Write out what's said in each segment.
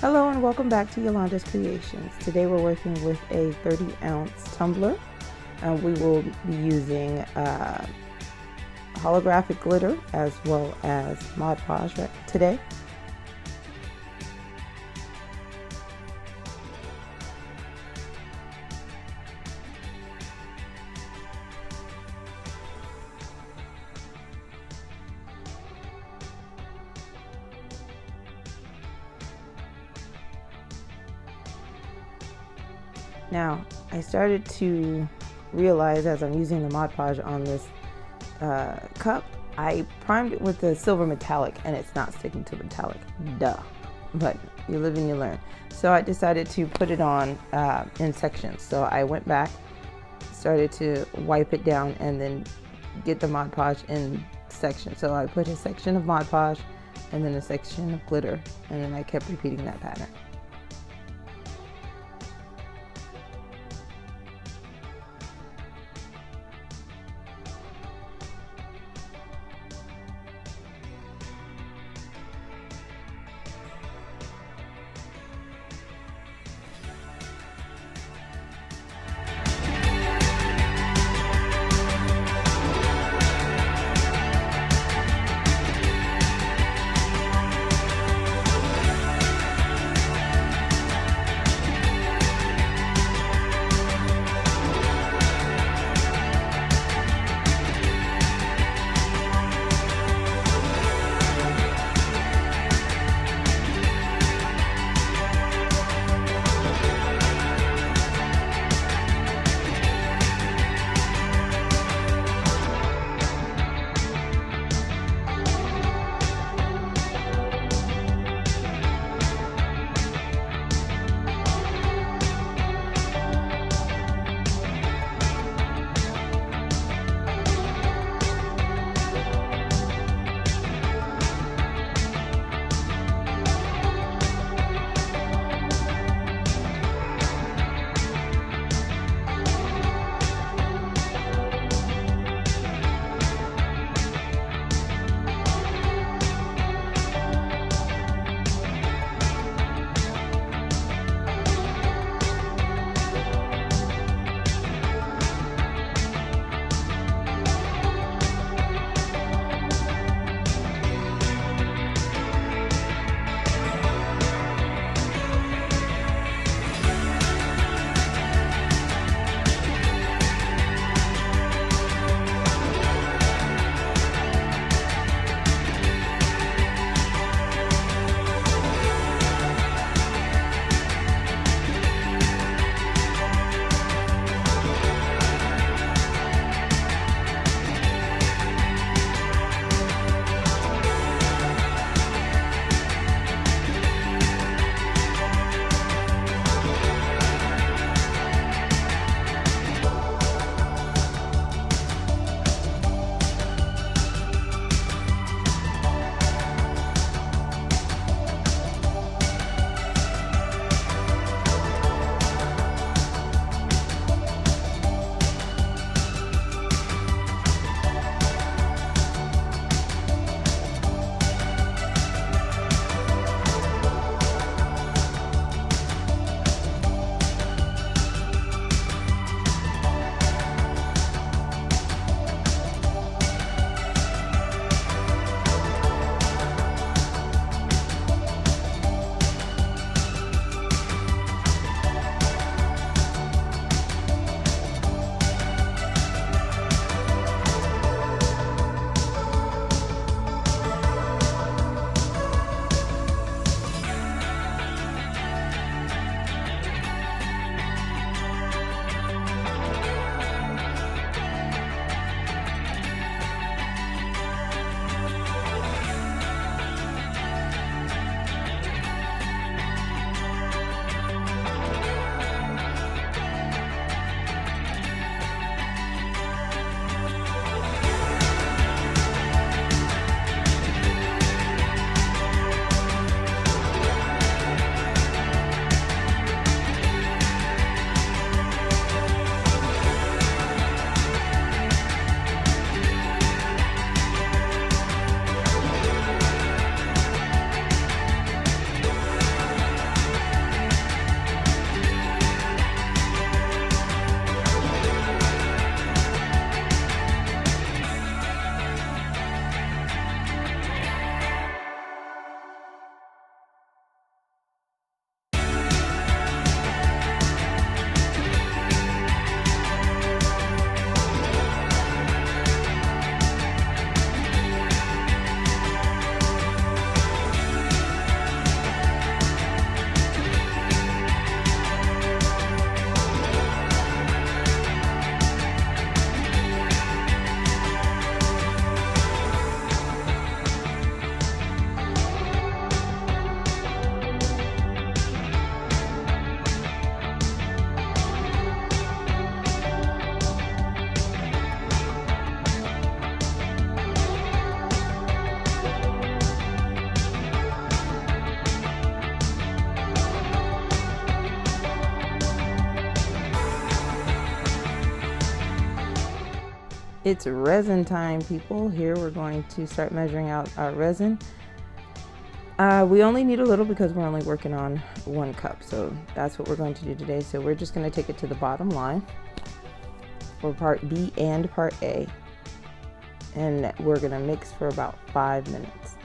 Hello and welcome back to Yolanda's Creations. Today we're working with a 30-ounce tumbler. We will be using holographic glitter as well as Mod Podge today. Now, I started to realize as I'm using the Mod Podge on this cup, I primed it with the silver metallic and it's not sticking to metallic. Duh. But you live and you learn. So I decided to put it on in sections. So I went back, started to wipe it down and then get the Mod Podge in sections. So I put a section of Mod Podge and then a section of glitter, and then I kept repeating that pattern. It's resin time, people. Here we're going to start measuring out our resin. We only need a little because we're only working on 1 cup, so that's what we're going to do today. So we're just going to take it to the bottom line for part B and part A, and we're going to mix for about 5 minutes.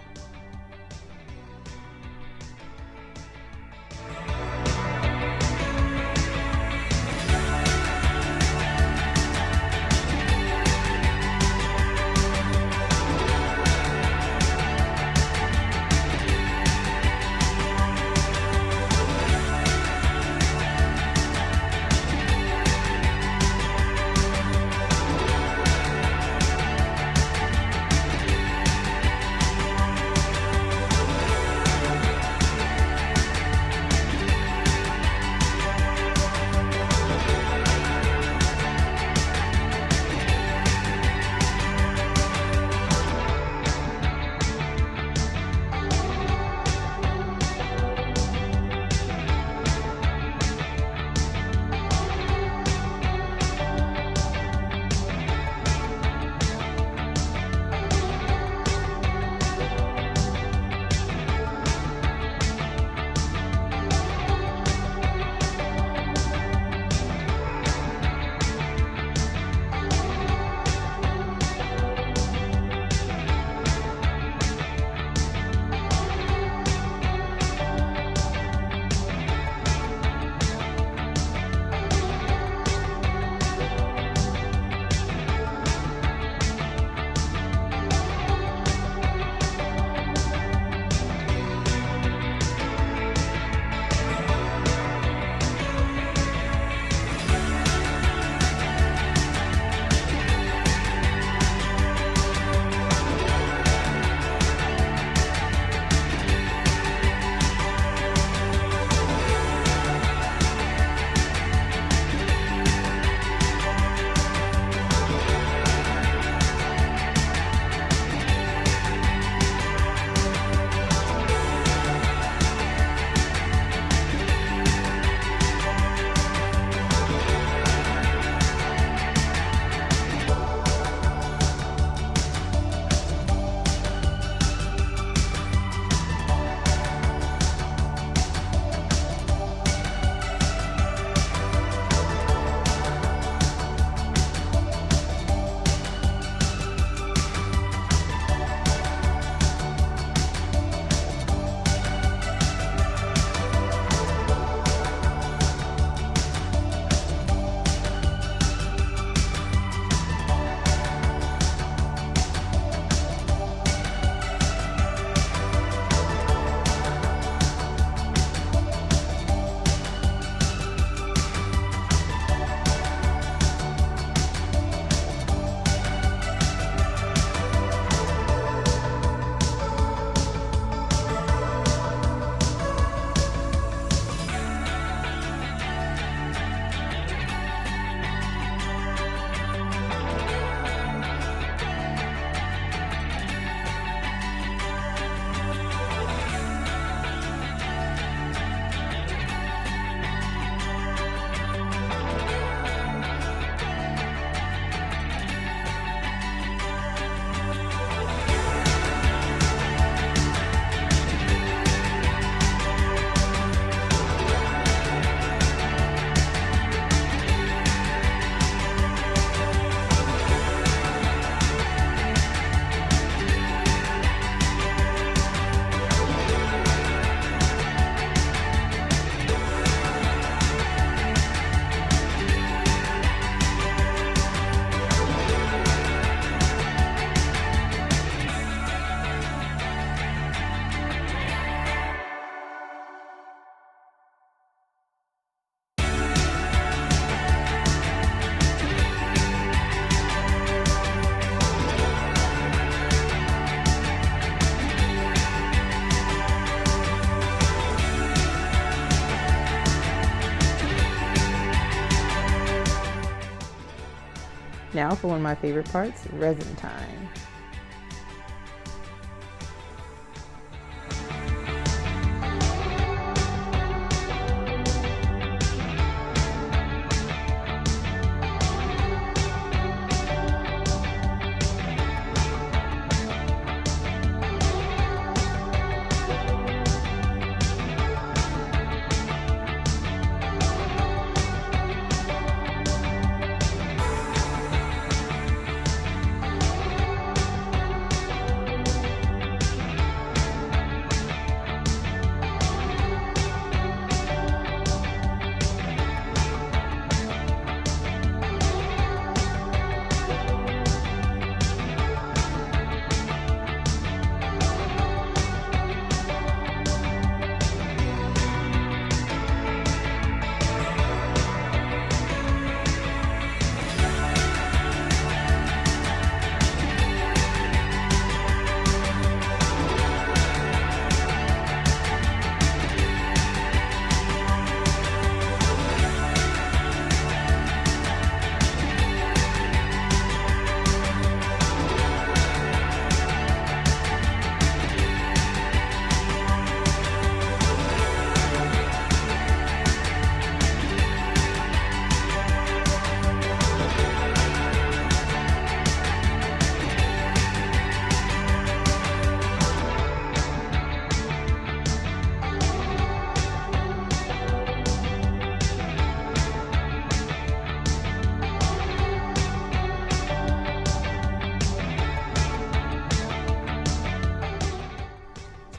Now for one of my favorite parts, resin time.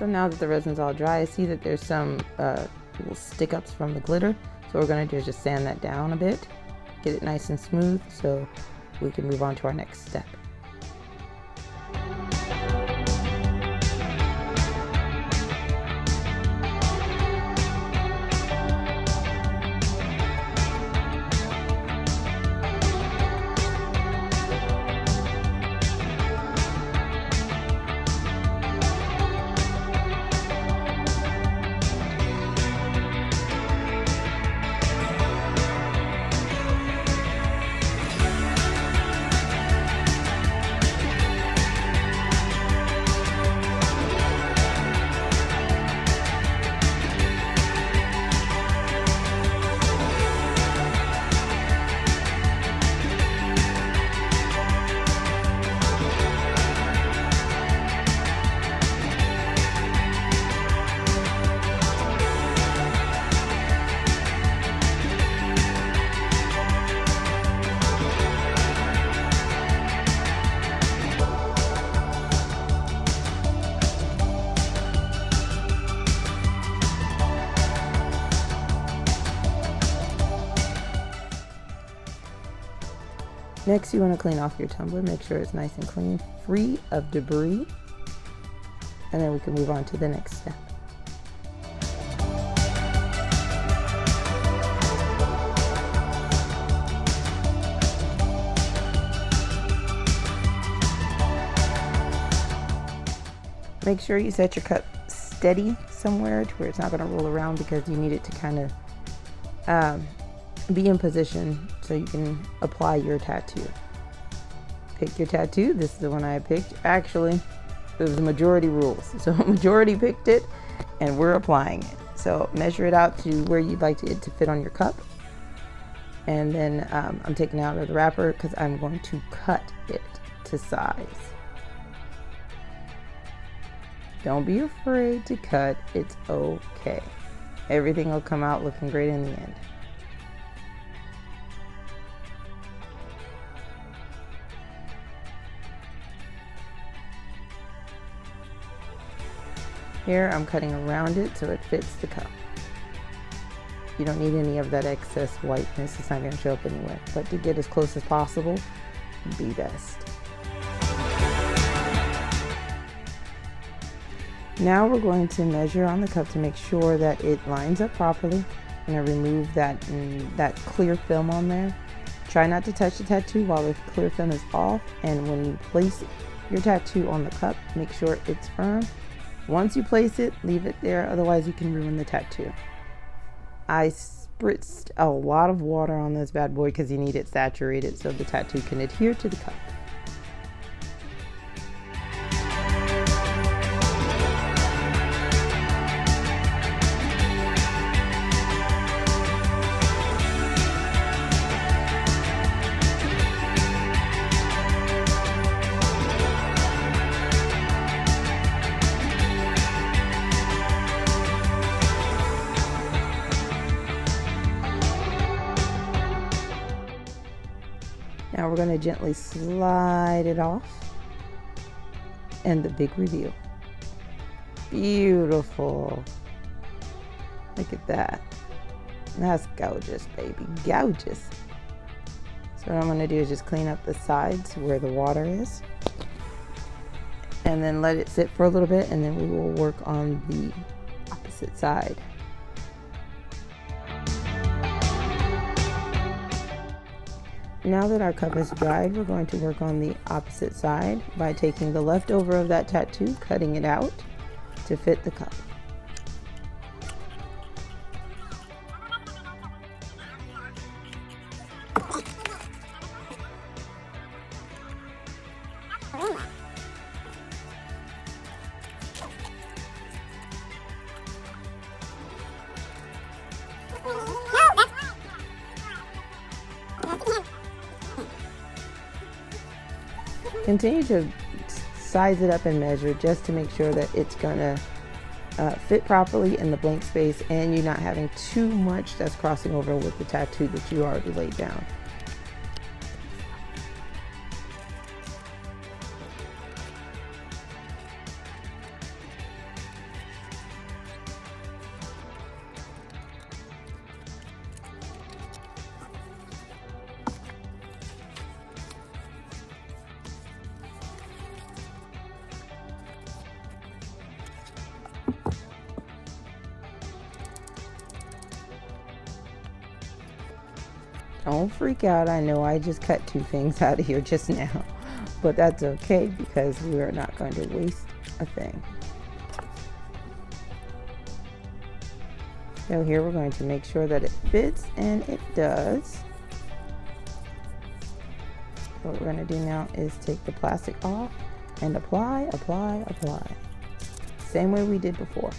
So now that the resin's all dry, I see that there's some little stick-ups from the glitter. So what we're going to do is just sand that down a bit, get it nice and smooth so we can move on to our next step. Next, you want to clean off your tumbler. Make sure it's nice and clean, free of debris. And then we can move on to the next step. Make sure you set your cup steady somewhere to where it's not going to roll around, because you need it to kind of be in position so you can apply your tattoo. Pick your tattoo. This is the one I picked. Actually, it was the majority rules. So majority picked it and we're applying it. So measure it out to where you'd like it to fit on your cup. And then I'm taking it out of the wrapper because I'm going to cut it to size. Don't be afraid to cut. It's okay. Everything will come out looking great in the end. Here I'm cutting around it so it fits the cup. You don't need any of that excess whiteness. It's not going to show up anyway. But to get as close as possible would be best. Now we're going to measure on the cup to make sure that it lines up properly. I'm going to remove that clear film on there. Try not to touch the tattoo while the clear film is off. And when you place your tattoo on the cup, make sure it's firm. Once you place it, leave it there, otherwise you can ruin the tattoo. I spritzed a lot of water on this bad boy because you need it saturated so the tattoo can adhere to the cup. Now we're going to gently slide it off, and the big reveal. Beautiful. Look at that. That's gorgeous, baby. Gorgeous. So what I'm going to do is just clean up the sides where the water is, and then let it sit for a little bit, and then we will work on the opposite side. Now that our cup is dried, we're going to work on the opposite side by taking the leftover of that tattoo, cutting it out to fit the cup. Continue to size it up and measure just to make sure that it's gonna fit properly in the blank space and you're not having too much that's crossing over with the tattoo that you already laid down. Don't freak out. I know I just cut 2 things out of here just now, but that's okay because we are not going to waste a thing. So here we're going to make sure that it fits, and it does. What we're going to do now is take the plastic off and apply, apply, apply. Same way we did before.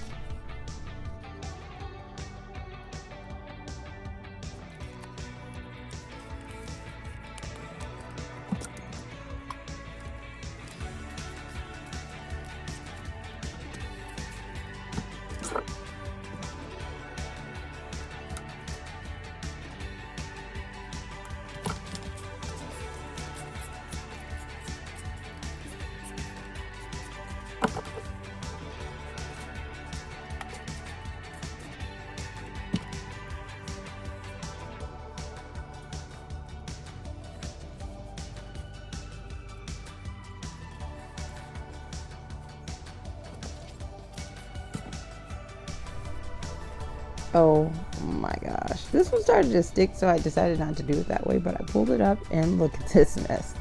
Oh my gosh, this one started to stick, so I decided not to do it that way, but I pulled it up and look at this mess.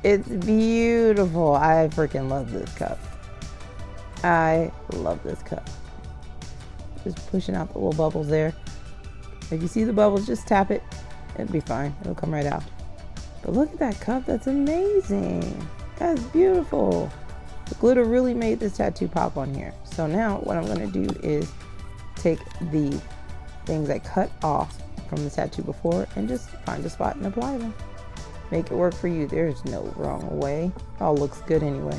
It's beautiful. I freaking love this cup. I love this cup. Just pushing out the little bubbles there. If you see the bubbles, just tap it. It'll be fine. It'll come right out. But look at that cup. That's amazing. That's beautiful. The glitter really made this tattoo pop on here. So now what I'm going to do is take the things I cut off from the tattoo before and just find a spot and apply them. Make it work for you. There's no wrong way. It all looks good anyway.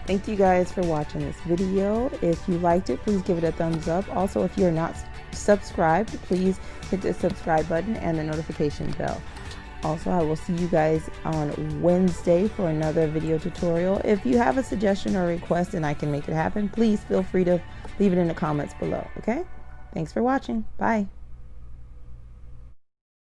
Thank you guys for watching this video. If you liked it, please give it a thumbs up. Also, if you're not subscribed, please hit the subscribe button and the notification bell. Also, I will see you guys on Wednesday for another video tutorial. If you have a suggestion or request and I can make it happen, please feel free to leave it in the comments below, okay? Thanks for watching. Bye.